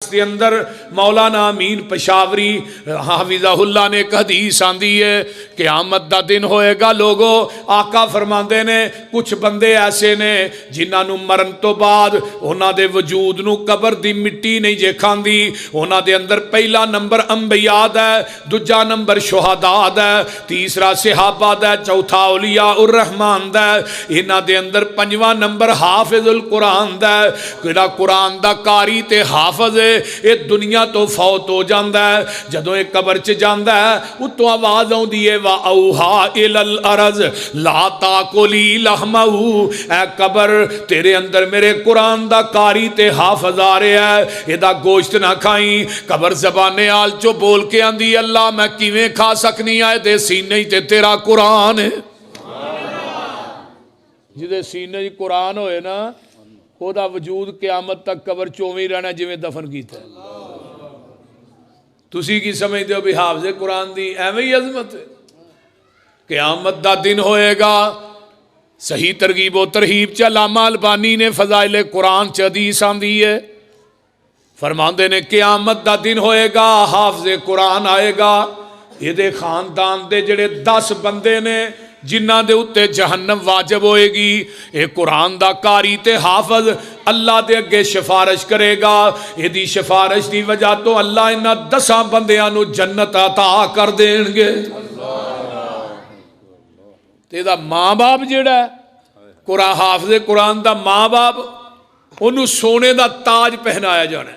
के अंदर मौलाना अमीन पेशावरी हाफिज़हुल्लाह ने एक हदीस आंदी है, क़यामत दा दिन होएगा लोगो, आका फरमाते ने कुछ बंदे ऐसे ने जिन्होंने मरन तो बाद उन्हां दे वजूद नूं कबर दी मिट्टी नहीं जे खांदी। उन्हां दे अंदर पहला नंबर अंबिया दा है, दूजा नंबर शुहदा दा है, तीसरा सहाबा दा, चौथा औलिया उर रहमान दा, इन्हां दे अंदर पंजवां नंबर हाफिजुल कुरान दा। किहड़ा कुरान दा कारी ते हाफिज है, ये दुनिया तो फौत हो जाता है। जदों ये कबर च जाता है उत्तों आवाज आउंदी है वा औहा इलल अरज ला ताकुली लहमहू, ऐ कबर तेरे अंदर मेरे कुरान दा कारी ते हाफिज आ रहा है, एदा गोश्त ना खाई। कबर जबाने आल चो बोल के आंदी अल्लाह मैं किवें खा सकनी है, दे सीने ते तेरा कुरान है। जिदे सीने च कुरान होए ना ओदा वजूद क़यामत तक कबर चोवी रहना जिवें दफन कीता। तुसी की समझते हो भी हाफिज़े कुरान दी एवें ही अजमत है। क़यामत दा दिन होएगा, सही तरगीब व तरहीब च अल्लामा अलबानी ने फज़ाइल कुरान च हदीस आंदी है, फरमांदे ने क़यामत दा दिन होएगा, हाफिज़े कुरान आएगा, ये खानदान दे जेड़े 10 बंदे ने जिन्हां दे उत्ते जहन्नम वाजिब होएगी, ये कुरान दा कारी ते हाफिज अल्लाह दे अगे सिफारिश करेगा। इहदी सिफारिश की वजह तो अल्लाह इन्हां 10 बंदियां नूं जन्नत अता कर देणगे। ते इहदा माँ बाप जिहड़ा कुरान हाफिज़े कुरान दा माँ बाप उन्होंने सोने का ताज पहनाया जाना,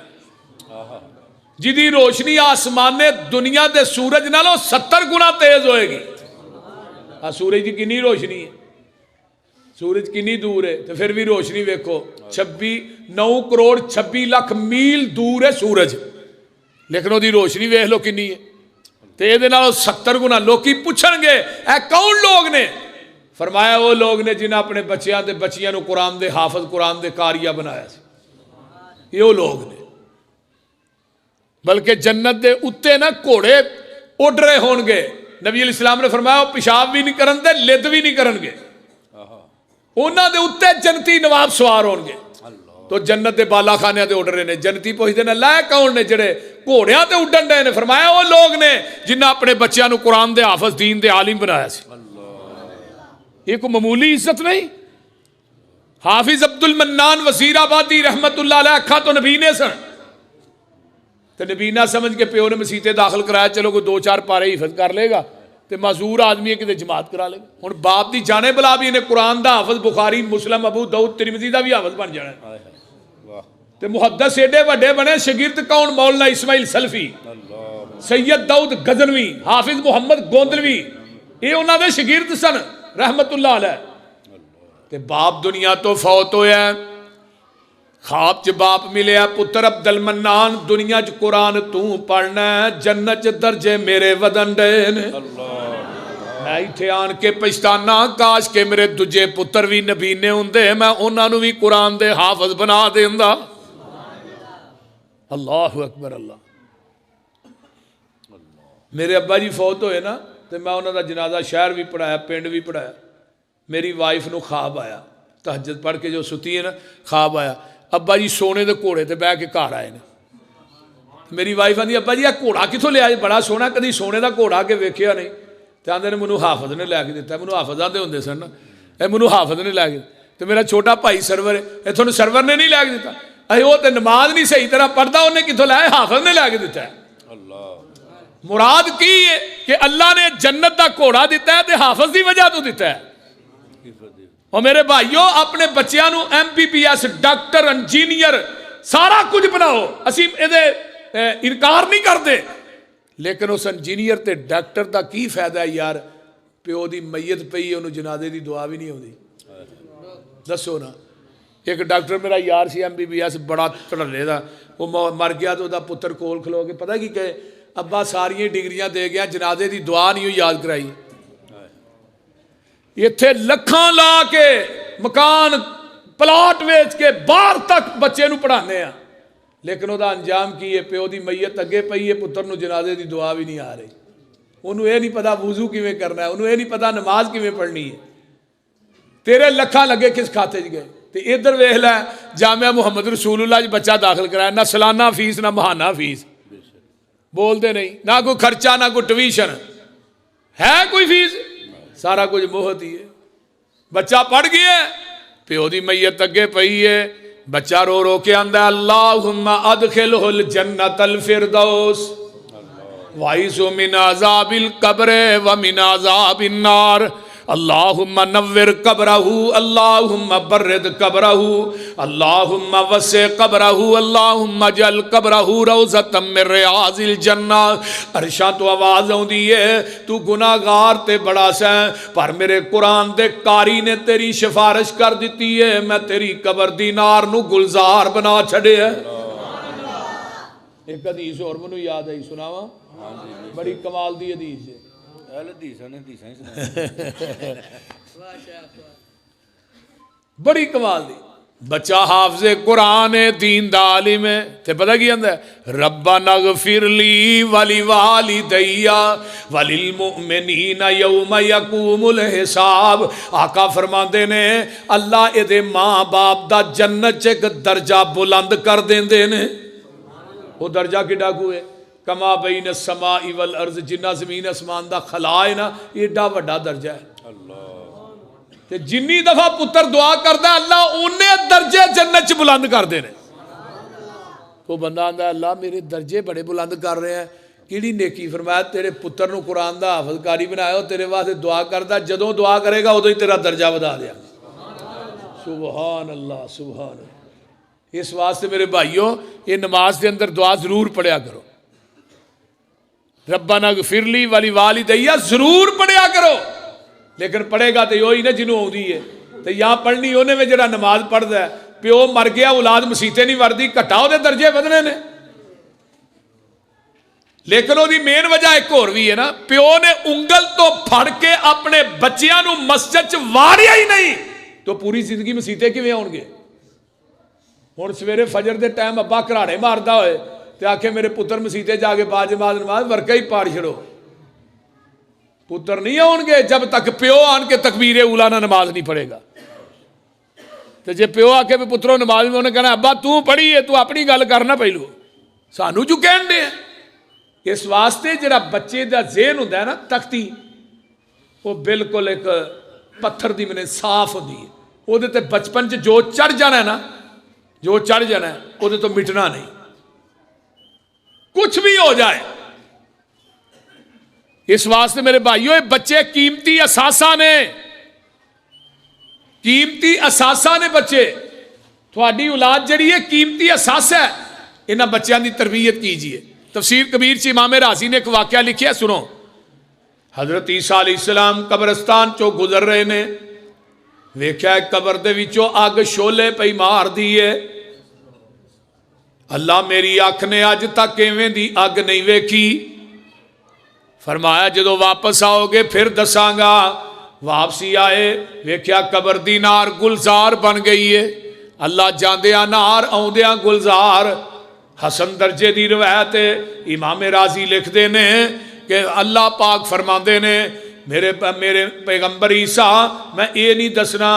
जिदी रोशनी आसमाने दुनिया के सूरज नालों 70 गुना तेज होएगी। सूरज की कितनी रोशनी है, सूरज कितनी दूर है, तो फिर भी रोशनी वेखो 9 करोड़ 26 लाख मील दूर है सूरज, लेकिन उसकी रोशनी वेख लो कितनी है। तो ये 70 गुना। लोग पूछणगे ऐ कौन लोग ने? फरमाया वो लोग ने जिन्हें अपने बच्चों के बच्चियां को कुरान दे हाफिज कुरान दे कारिया बनाया। ये वो लोग ने। बल्कि जन्नत के उत्ते ना घोड़े उड़ रहे होंगे। नबी इस्लाम ने फरमाया पेशाब भी नहीं करनगे, लिद भी नहीं करनगे, उन्हां दे उत्ते जन्नती नवाब सवार होंगे। तो जन्नत के बाला खाने उड़ रहे हैं। जन्नती पुछते हैं लै कौन ने जेड़े घोड़ियां ते उड्डन डे ने? फरमाया वो लोग ने जिन्हें अपने बच्चों को कुरान दे हाफिज दीन दे आलिम बनाया। ये कोई मामूली इज्जत नहीं। हाफिज अब्दुल मन्नान वजीराबादी रहमतुल्लाह अलैह अखा तो नबीने सन, तो नबीना समझ के प्यो ने मसीते दाखिल कराया, चलो कोई 2-4 पारे हिफज कर लेगा तो माजूर आदमी है कि जमात करा लेगा। हुण बाप की जाने बुला भी इन्हें कुरान का हाफिज बुखारी मुस्लिम अबू दाऊद तिरमिज़ी का भी हाफिज बन जाना। तो मुहद्दिस एडे वड्डे बने। शगिर्द कौन? मौलाना इस्माइल सल्फी, सैयद दाऊद गजनवी, हाफिज मुहम्मद गोंदलवी, ये उन्होंने शगिर्द सन रहमतुल्लाह अलैह। ते बाप दुनिया तो फौत होया। खाब च बाप मिले पुत्र अब्दुल मन्नान, दुनिया च कुरान तू पढ़ना, जन्नत च दर्जे मेरे वदन डे ने। मैं इत्थे आन के पछताना, काश के मेरे दूजे पुत्र भी नबीने हुंदे, मैं उन्होंने भी कुरान दे हाफिज बना देंदा। अल्लाहु अकबर। अल्लाह। मेरे अब्बा जी फौत होए ना, तो मैं उन्होंने जनाजा शहर भी पढ़ाया, पिंड भी पढ़ाया। मेरी वाइफ नूं ख्वाब आया, तहज्जुद पढ़ के जो सुती है ना, ख्वाब आया अब्बा जी सोने के घोड़े ते बह के घर आए ने। मेरी वाइफ आंदी अब्बा जी घोड़ा कितों लिया? बड़ा सोहना, कभी सोने का घोड़ा के वेख्या नहीं। तो आंदे ने मैनू हाफिज ने लैके दिता। मैनू हाफिज आते होंगे सन, मैनू हाफिज ने लैके। तो मेरा छोटा भाई सरवर है, थोड़ा सरवर ने नहीं लैके दिता। अरे वो तो नमाज नहीं सही तरह पढ़ता, उन्हें कितों लाया? हाफिज ने लैके दिता है। मुराद की है कि अल्लाह ने जन्नत का घोड़ा दिता है, तो हाफिज की वजह तो दिता है। और मेरे भाइयों अपने बच्चों को MBBS डॉक्टर इंजीनियर सारा कुछ बनाओ, असी ये इनकार नहीं करते, लेकिन उस इंजीनियर ते डॉक्टर का की फायदा है यार? प्यो की मैयत पई, उन्होंने जनाजे की दुआ भी नहीं आती। दसो ना। एक डॉक्टर मेरा यार सी MBBS बड़ा धड़ल्ले का, वो मर गया तो वह पुत्र कोल खलो के पता की कहे, अब्बा सारिया डिग्रियां दे गया, जनाजे की दुआ नहीं याद कराई। इत्थे लखां ला के मकान प्लाट वेच के बाहर तक बच्चे नूं पढ़ाने आ, लेकिन वह अंजाम की है? प्यो की मैयत अगे पई है, पुत्र नूं जनाजे की दुआ भी नहीं आ रही। उन्होंने ये नहीं पता वुजू किवें करना है, उन्होंने ये नहीं पता नमाज किवें पढ़नी है। तेरे लखां लगे किस खाते च गए? तो इधर वेख लै जामिया मुहम्मद रसूलुल्लाह बच्चा दाखिल कराया, ना सालाना फीस ना महाना फीस, बोलते नहीं, ना कोई खर्चा ना कोई ट्यूशन है, कोई फीस, सारा कुछ मुफ्त ही है। बच्चा पढ़ गया, प्यो की मैयत अगे पई है, बच्चा रो रो के आंदा अल्लाहुम्मा अदखिलहुल जन्नतल फिरदौस वाइसु मिन अज़ाबिल कब्र व मिन अज़ाबिन नार, अल्लाहुम्मा नव्विर कब्रहू, अल्लाहुम्मा बर्रिद कब्रहू, अल्लाहुम्मा वस्से कब्रहू, अल्लाहुम्मा जल कब्रहू रौज़तम मिन रियाज़िल जन्ना। अरशां तो आवाज़ आउंदी है, तू गुनाहगार ते बड़ा सै, पर मेरे कुरान दे कारी ने तेरी सिफारिश कर दी है, मैं तेरी कब्र दी नार नू गुलजार बना छड़िया। एक हदीस और मैनू याद आई, सुनावा, बड़ी कमाल दी हदीस है। बड़ी कमाल दी, बच्चा हाफिज़े कुरान है, दीन दा आलिम है, ते पता की आंदा रब्बना गफिर ली वली वालिदैया वलिल मुमिनीना यौम यकूमुल हिसाब। आका फरमाते ने अल्लाह इहदे मां बाप दा जन्नत च एक दर्जा बुलंद कर देंदे ने। वो दर्जा किड्डा कुए, कमा बैन समा वल अर्ज, जिन्ना जमीन आसमान का खला है ना, एडा वड्डा दर्जा है। ते जिन्नी दफा पुत्र दुआ करता अल्लाह उन्ने दर्जे जन्नत च बुलंद करते हैं। तो बंदा आंदा अल्लाह मेरे दर्जे बड़े बुलंद कर रहे हैं, किहड़ी नेकी, फरमाया तेरे पुत्र नूं कुरान दा हाफिज़ कारी बनाया, तेरे वास्ते दुआ करता, जदों दुआ करेगा उदों ही तेरा दर्जा वधा दिया। सुबहान अल्लाह सुबहान अल्लाह। इस वास्ते मेरे भाइयों, ये नमाज के अंदर दुआ जरूर पढ़िया करो, रब्बना गफिरली वाली वालिदैया जरूर पढ़िया करो। लेकिन पढ़ेगा तो यही ना जिन्हों आउंदी है, तो या पढ़नी उन्हें में जरा नमाज पढ़ता है, प्यो मर गया औलाद मसीते नहीं वरदी, घटा वो दर्जे वधने ने। लेकिन वो मेन वजह एक होर भी है ना, प्यो ने उंगल तो फड़ के अपने बच्चों को मस्जिद च वाड़िया ही नहीं, तो पूरी जिंदगी मसीते किवें आउणगे। हुण सवेरे फजर के टाइम अब्बा घराड़े मारदा होए ते आखे मेरे पुत्र मसीते जाके बाजमात नमाज वर्का ही पाड़ छड़ो, पुत्र नहीं आउणगे जब तक प्यो आन के तकबीरे उला ना नमाज नहीं पढ़ेगा। तो जे प्यो आके भी पुत्रों नमाज में, उन्हें कहना अब्बा तू पढ़ी है, तू अपनी गल करना पहलू, सानू जो कहन दे। इस वास्ते जरा बच्चे का ज़हन होंदा है ना, तख्ती वो बिल्कुल एक पत्थर की मैंने साफ होती है, वो बचपन च जो चढ़ जाना है ना, जो चढ़ जाना है वो तो मिटना नहीं, कुछ भी हो जाए। इस वास्ते मेरे भाइयों, बच्चे कीमती असासा ने, कीमती असासा ने बच्चे, थोड़ी औलाद जड़ी है कीमती असासा है, इन्हां बच्चों की तरबियत कीजिए। तफसीर कबीर च इमाम राजी ने एक वाकया लिखा, सुनो। हजरत ईसा अलैहिस्सलाम कब्रस्तान चो गुजर रहे ने, वेख्या कबर दे विचों अग शोले पई मार दी है। अल्लाह मेरी अख ने अज तक इवें दी अग नहीं वेखी। फरमाया जो वापस आओगे फिर दसांगा। वापसी आए, वेख्या कबर दी नार गुलजार बन गई है। अल्लाह जांदिया नार आउंदिया गुलजार। हसन दर्जे की रवायत है, इमाम राजी लिखते ने कि अल्लाह पाक फरमाते ने मेरे पैगंबर ईसा, मैं ये नहीं दसना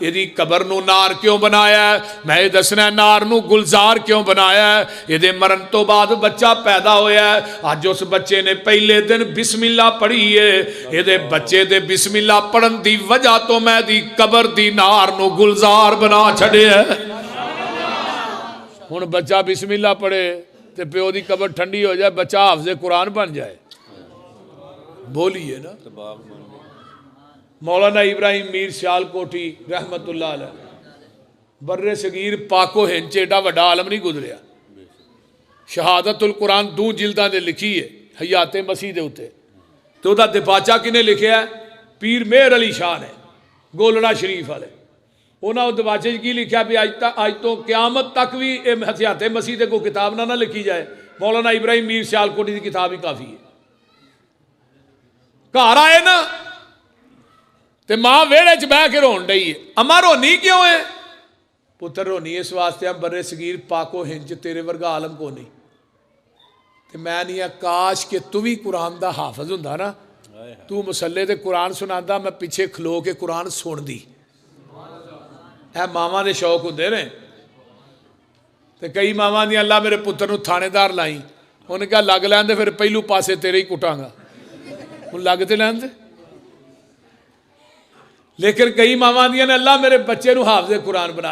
यदि कबर नू नार क्यों बनाया, मैं ये दसना नार नू गुलजार क्यों बनाया। ये मरण तो बाद बच्चा पैदा होया, अज उस बच्चे ने पहले दिन बिस्मिल्ला पढ़ी है। ये बच्चे दे बिस्मिल्ला पढ़न की वजह तो मैं दी कबर दी नार नू गुलजार बना छड़िया। हुण बच्चा बिस्मिल्ला पढ़े तो प्यो की कबर ठंडी हो जाए, बच्चा हाफिज़े कुरान बन जाए। बोलिए ना। मौलाना इब्राहिम मीर सियालकोटी रहमतुल्लाह अलैह, बर्रे सगीर पाको हिंद एडा वड्डा आलम नहीं गुजरिया। शहादतुल कुरान 2 जिल्दां दे लिखी है हयाते मसीह दे उत्ते, तो उहदा दिपाचा किने लिखिया है? पीर मेहर अली शाह ने, गोलड़ा शरीफ वाले। उन्होंने दिपाचे की लिखा भी अज तो क्यामत तक भी हयाते मसीह दे कोई किताब ना लिखी जाए, मौलाना इब्राहिम मीर सियालकोटी की किताब ही काफ़ी है। घर आए ना ते मां वेड़े च बह के रोन डई है। अम्मा रोनी क्यों है? पुत्र रोनी इस वास्ते हम बर्रे सगीर पाको हिंज तेरे वर्गा आलम को नहीं, ते मैं नहीं काश के तू भी कुरान दा हाफिज हुंदा ना, तू मुसल्ले ते कुरान सुनांदा, मैं पिछे खलो के कुरान सुनदी। ਇਹ ਮਾਵਾਂ ਦੇ ਸ਼ੌਕ ਹੁੰਦੇ ਨੇ। ਤੇ ਕਈ ਮਾਵਾਂ ਦੀਆਂ ਅੱਲਾ ਮੇਰੇ ਪੁੱਤਰ ਨੂੰ ਥਾਣੇਦਾਰ ਲਾਈ, ਉਹਨੇ ਕਿਹਾ ਲੱਗ ਲੈਣ ਦੇ, ਫਿਰ ਪਹਿਲੂ ਪਾਸੇ ਤੇਰੇ ਹੀ ਕੁੱਟਾਂਗਾ, ਹੁਣ ਲੱਗ ਤੇ ਲੈਣ ਦੇ। ਲੇਕਿਨ ਕਈ ਮਾਵਾਂ ਦੀਆਂ ਨੇ ਅੱਲਾ ਮੇਰੇ ਬੱਚੇ ਨੂੰ ਹਾਫਿਜ਼ ਕੁਰਾਨ ਬਣਾ।